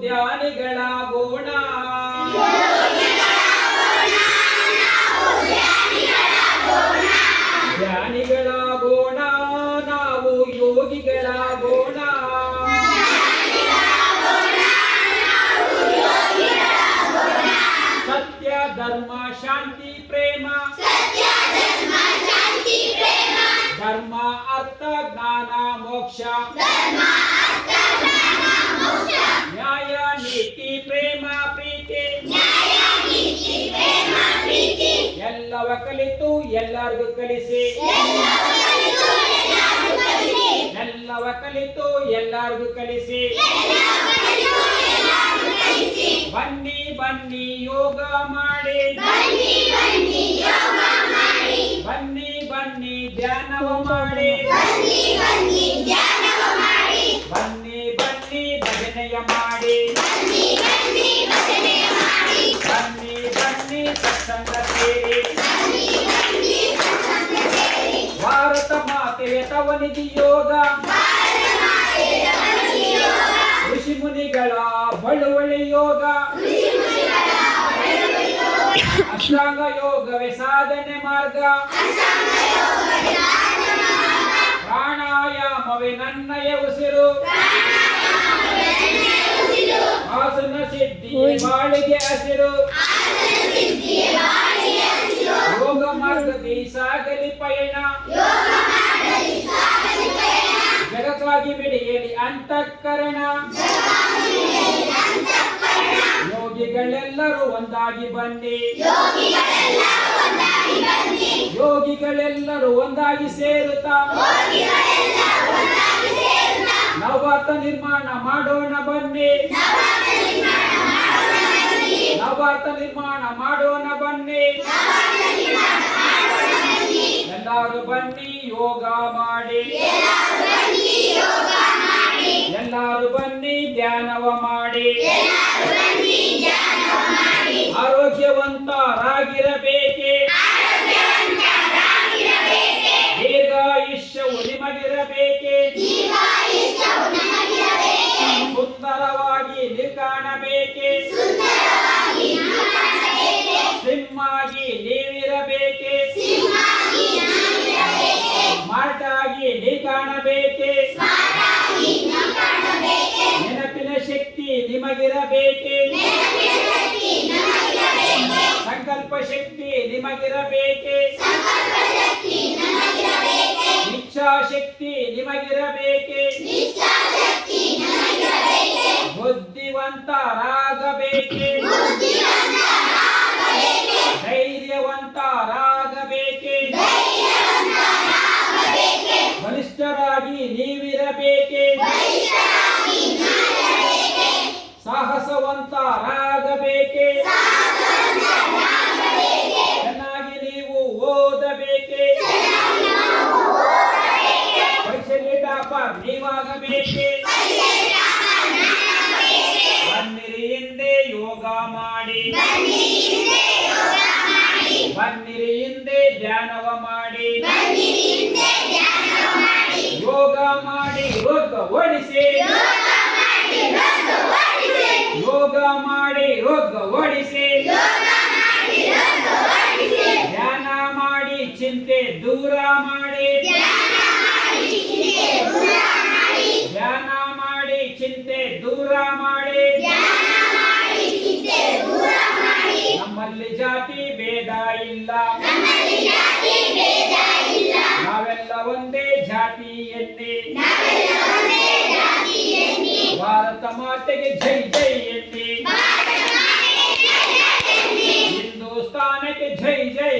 ಧ್ಯಾನಿಗಳಾಗೋಣ. ಧ್ಯಾನಿಗಳಾಗೋಣ, ನಾವು ಯೋಗಿಗಳಾಗೋಣ. ಸತ್ಯ ಧರ್ಮ ಶಾಂತಿ ಪ್ರೇಮ, ಧರ್ಮ ಅರ್ಥ ಜ್ಞಾನ ಮೋಕ್ಷ, ನ್ಯಾಯ ನೀತಿ ಪ್ರೇಮ ಪ್ರೀತಿ, ಎಲ್ಲವ ಕಲಿತು ಎಲ್ಲರಿಗೂ ಕಲಿಸಿ, ಎಲ್ಲವ ಕಲಿತು ಎಲ್ಲರಿಗೂ ಕಲಿಸಿ. ಬನ್ನಿ ಬನ್ನಿ ಯೋಗ ಮಾಡಿ, ಬನ್ನಿ ಬನ್ನಿ ಧ್ಯಾನವ ಮಾಡಿ, ಬನ್ನಿ ಬನ್ನಿ ಭಜನೆಯ ಮಾಡಿ, ಬನ್ನಿ ಬನ್ನಿ ಸತ್ಸಂಗ ಸೇರಿ. ಭಾರತ ಮಾತೆಯ ತವನಿಧಿ ಯೋಗ, ಋಷಿ ಮುನಿಗಳ ಬಳುವಳಿ ಯೋಗ, ಅಷ್ಟಾಂಗ ಯೋಗವೇ ಸಾಧನೆ ಮಾರ್ಗ, ಪ್ರಾಣಾಯಾಮವೇ ನನ್ನಯ ಉಸಿರು, ಆಸನ ಸಿದ್ಧಿ ಬಾಳಿಗೆ ಹಸಿರು, ಯೋಗ ಮಾರ್ಗದಿ ಸಾಗಲಿ ಪಯಣ, ಜಗತ್ತಾಗಿ ಮಿಡಿಯಲಿ ಅಂತಃಕರಣ. ಯೋಗಿಗಳೆಲ್ಲರೂ ಒಂದಾಗಿ ಬನ್ನಿ, ಯೋಗಿಗಳೆಲ್ಲರೂ ಒಂದಾಗಿ ಸೇರುತ್ತಾ ನವಭಾರತ ನಿರ್ಮಾಣ ಮಾಡೋಣ ಬನ್ನಿ, ನವಭಾರತ ನಿರ್ಮಾಣ ಮಾಡೋಣ ಬನ್ನಿ. ಎಲ್ಲರೂ ಬನ್ನಿ ಯೋಗ ಮಾಡಿ, ಎಲ್ಲರೂ ಬನ್ನಿ ಧ್ಯಾನವ ಮಾಡಿ. ಆರೋಗ್ಯವಂತರಾಗಿರಬೇಕೆ, ದೀರ್ಘಾಯುಷ್ಯವು ನಿಮಗಿರಬೇಕೆ, ಸುಂದರವಾಗಿ ಕಾಣಬೇಕೆ, ಸಿಂಹಾಗಿ ನೀವಿರಬೇಕೆ, ಮಾರ್ಟಾಗಿ ನೀ ಕಾಣಬೇಕೆ, ನೆನಪಿನ ಶಕ್ತಿ ನಿಮಗಿರಬೇಕೆ, ಸಂಕಲ್ಪ ಶಕ್ತಿ ನಿಮಗಿರಬೇಕೆ, ಇಚ್ಛಾಶಕ್ತಿ ನಿಮಗಿರಬೇಕೆ, ಬುದ್ಧಿವಂತರಾಗಬೇಕೆ, ಧೈರ್ಯವಂತರಾಗಬೇಕೆ, ಬಲಿಷ್ಠರಾಗಿ ನೀವಿರಬೇಕೆ, ಸಾಹಸವಂತರಾಗಬೇಕೆ, ಚೆನ್ನಾಗಿ ನೀವು ಓದಬೇಕೆ, ಪರೀಕ್ಷೆಯಲ್ಲಿ ಟಾಪರ್ ನೀವಾಗಬೇಕೆ. ಬನ್ನಿರಿ ಹಿಂದೆ ಯೋಗ ಮಾಡಿ, ಬನ್ನಿರಿ ಹಿಂದೆ ಧ್ಯಾನವ ಮಾಡಿ, ಯೋಗ ಮಾಡಿ ರೋಗ ಓಡಿಸಿ, ಯೋಗ ಮಾಡಿ ರೋಗ ಓಡಿಸಿ, ಧ್ಯಾನ ಮಾಡಿ ಚಿಂತೆ ದೂರ ಮಾಡಿ, ಧ್ಯಾನ ಮಾಡಿ ಚಿಂತೆ ದೂರ ಮಾಡಿ. ನಮ್ಮಲ್ಲಿ ಜಾತಿ ಭೇದ ಇಲ್ಲ, ನಾವೆಲ್ಲ ಒಂದೇ ಜಾತಿಯಲ್ಲಿ. ಭಾರತ ಮಾತೆಗೆ ಜೈ ಜೈ ಎನ್ನಿ, ಹಿಂದೂಸ್ತಾನಕ್ಕೆ ಜೈ ಜೈ